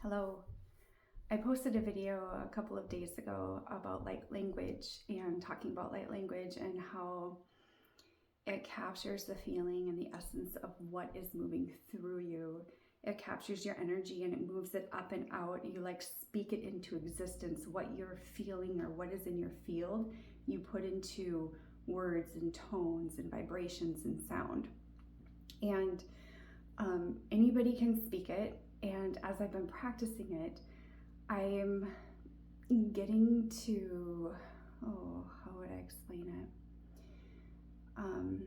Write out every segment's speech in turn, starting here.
Hello. I posted a video a couple of days ago about light language and talking about light language and how it captures the feeling and the essence of what is moving through you. It captures your energy and it moves it up and out. You speak it into existence. What you're feeling or what is in your field, you put into words and tones and vibrations and sound. And anybody can speak it. And as I've been practicing it, I'm getting to, how would I explain it? I'm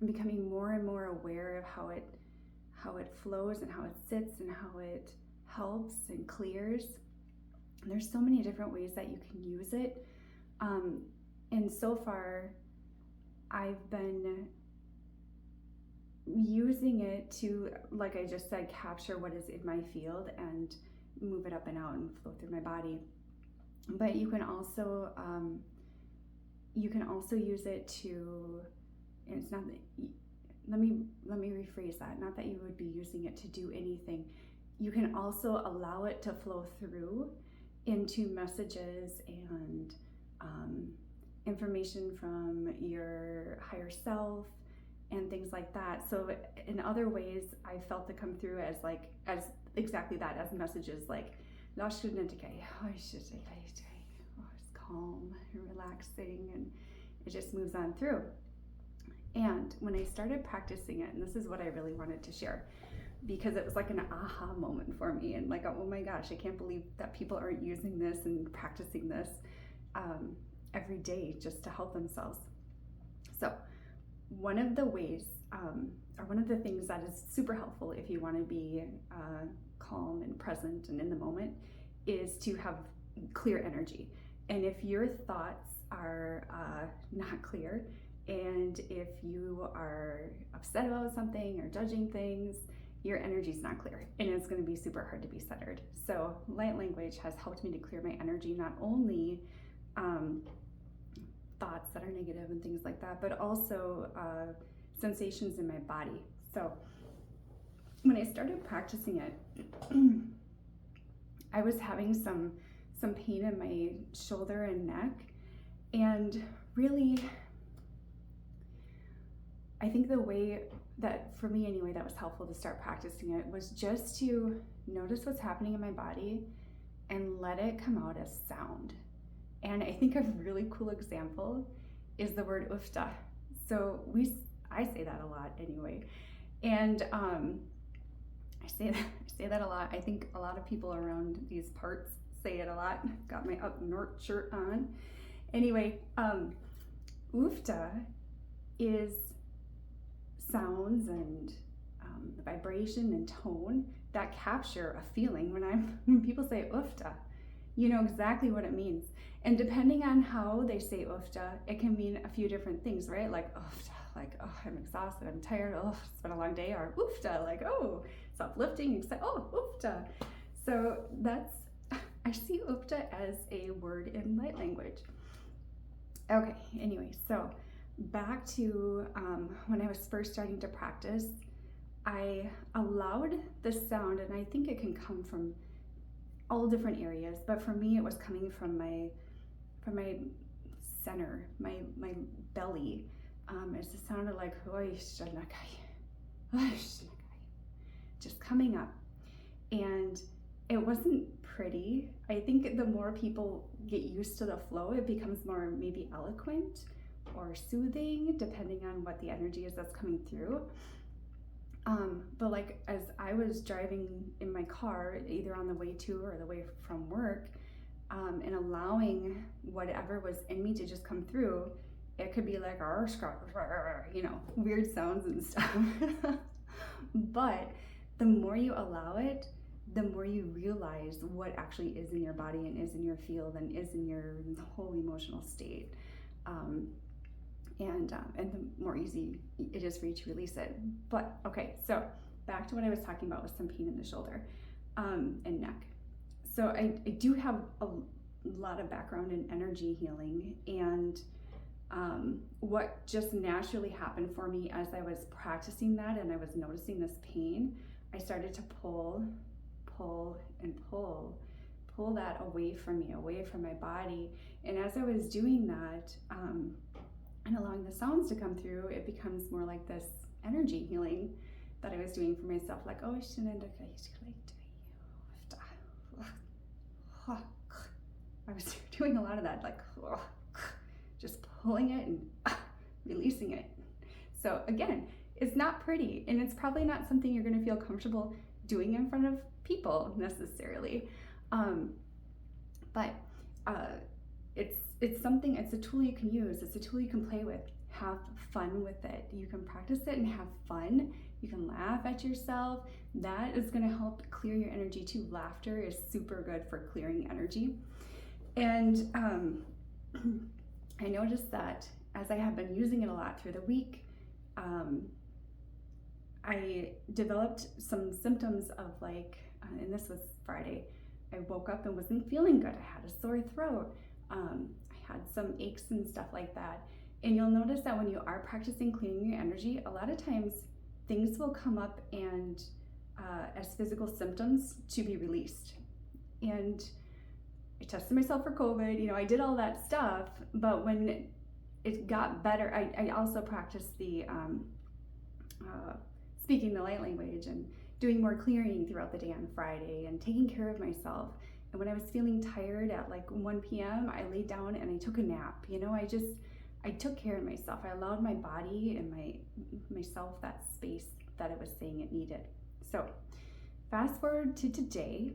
becoming more and more aware of how it flows and how it sits and how it helps and clears. And there's so many different ways that you can use it. And so far, I've been using it to, like I just said, capture what is in my field and move it up and out and flow through my body. But you can also use it to, and it's not that, let me rephrase that, not that you would be using it to do anything. You can also allow it to flow through into messages and information from your higher self and things like that. So in other ways, I felt to come through as exactly that, as messages like it's calm and relaxing, and it just moves on through. And when I started practicing it, and this is what I really wanted to share, because it was like an aha moment for me, and oh my gosh, I can't believe that people aren't using this and practicing this every day just to help themselves. So one of the ways, or one of the things that is super helpful if you want to be calm and present and in the moment, is to have clear energy. And if your thoughts are not clear, and if you are upset about something or judging things, your energy is not clear, and it's going to be super hard to be centered. So light language has helped me to clear my energy, not only thoughts that are negative and things like that, but also sensations in my body. So when I started practicing it, I was having some pain in my shoulder and neck, and really, I think the way that, for me anyway, that was helpful to start practicing it was just to notice what's happening in my body and let it come out as sound. And I think a really cool example is the word ufta. So I say that a lot anyway. And I say that a lot. I think a lot of people around these parts say it a lot. Got my up north shirt on. Anyway, ufta is sounds and vibration and tone that capture a feeling. When people say ufta, you know exactly what it means. And depending on how they say ufta, it can mean a few different things, right? Like ufta, oh, I'm exhausted, I'm tired, oh, it's been a long day. Or ufta, oh, it's uplifting, oh, ufta. So I see ufta as a word in light language. Okay, anyway, so back to when I was first starting to practice, I allowed the sound, and I think it can come from all different areas, but for me it was coming from my center, my belly. It sounded like just coming up, and it wasn't pretty. I think the more people get used to the flow, it becomes more maybe eloquent or soothing, depending on what the energy is that's coming through. But as I was driving in my car, either on the way to or the way from work, and allowing whatever was in me to just come through, it could be weird sounds and stuff. But the more you allow it, the more you realize what actually is in your body and is in your field and is in your whole emotional state. And the more easy it is for you to release it. But okay, so back to what I was talking about with some pain in the shoulder and neck. So I do have a lot of background in energy healing, and what just naturally happened for me as I was practicing that and I was noticing this pain, I started to pull pull and pull that away from me, away from my body. And as I was doing that, and allowing the sounds to come through, it becomes more like this energy healing that I was doing for myself. Like, oh, I was doing a lot of that, like just pulling it and releasing it. So again, it's not pretty, and it's probably not something you're going to feel comfortable doing in front of people necessarily, but it's something. It's a tool you can use. It's a tool you can play with. Have fun with it. You can practice it and have fun. You can laugh at yourself. That is going to help clear your energy too. Laughter is super good for clearing energy. And I noticed that as I have been using it a lot through the week, I developed some symptoms of like, and this was Friday, I woke up and wasn't feeling good. I had a sore throat. I had some aches and stuff like that. And you'll notice that when you are practicing clearing your energy, a lot of times things will come up and as physical symptoms to be released. And I tested myself for COVID, I did all that stuff, but when it got better, I also practiced the speaking the light language and doing more clearing throughout the day on Friday and taking care of myself. And when I was feeling tired at like 1 p.m., I laid down and I took a nap. I took care of myself. I allowed my body and myself that space that it was saying it needed. So fast forward to today,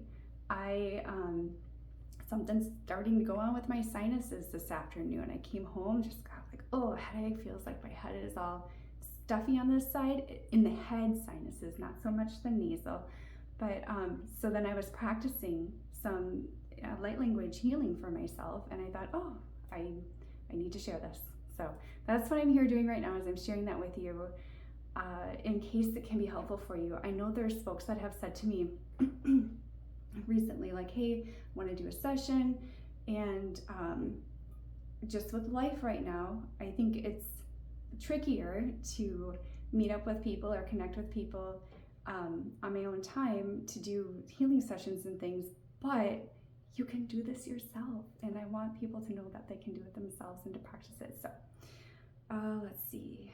something's starting to go on with my sinuses this afternoon. I came home, just got like, oh, headache, feels like my head is all stuffy on this side, in the head sinuses, not so much the nasal. But so then I was practicing some light language healing for myself, and I thought, oh, I need to share this. So that's what I'm here doing right now, is I'm sharing that with you in case it can be helpful for you. I know there's folks that have said to me recently, like, hey, I want to do a session, and just with life right now, I think it's trickier to meet up with people or connect with people on my own time to do healing sessions and things, but you can do this yourself, and I want people to know that they can do it themselves and to practice it. So let's see,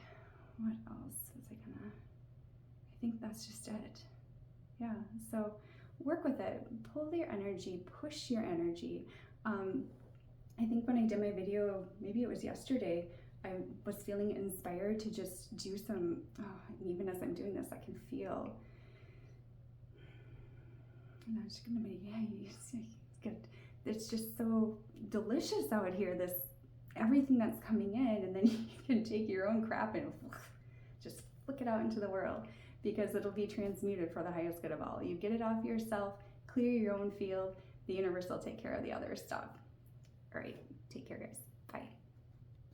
what else was I think that's just it. Yeah, so work with it, pull your energy, push your energy. I think when I did my video, maybe it was yesterday, I was feeling inspired to just do some, even as I'm doing this, I can feel, and I'm just gonna make, it's just so delicious out here, this, everything that's coming in, and then you can take your own crap and just flick it out into the world, because it'll be transmuted for the highest good of all. You get it off yourself, clear your own field, the universe will take care of the other stuff. All right, take care, guys. Bye.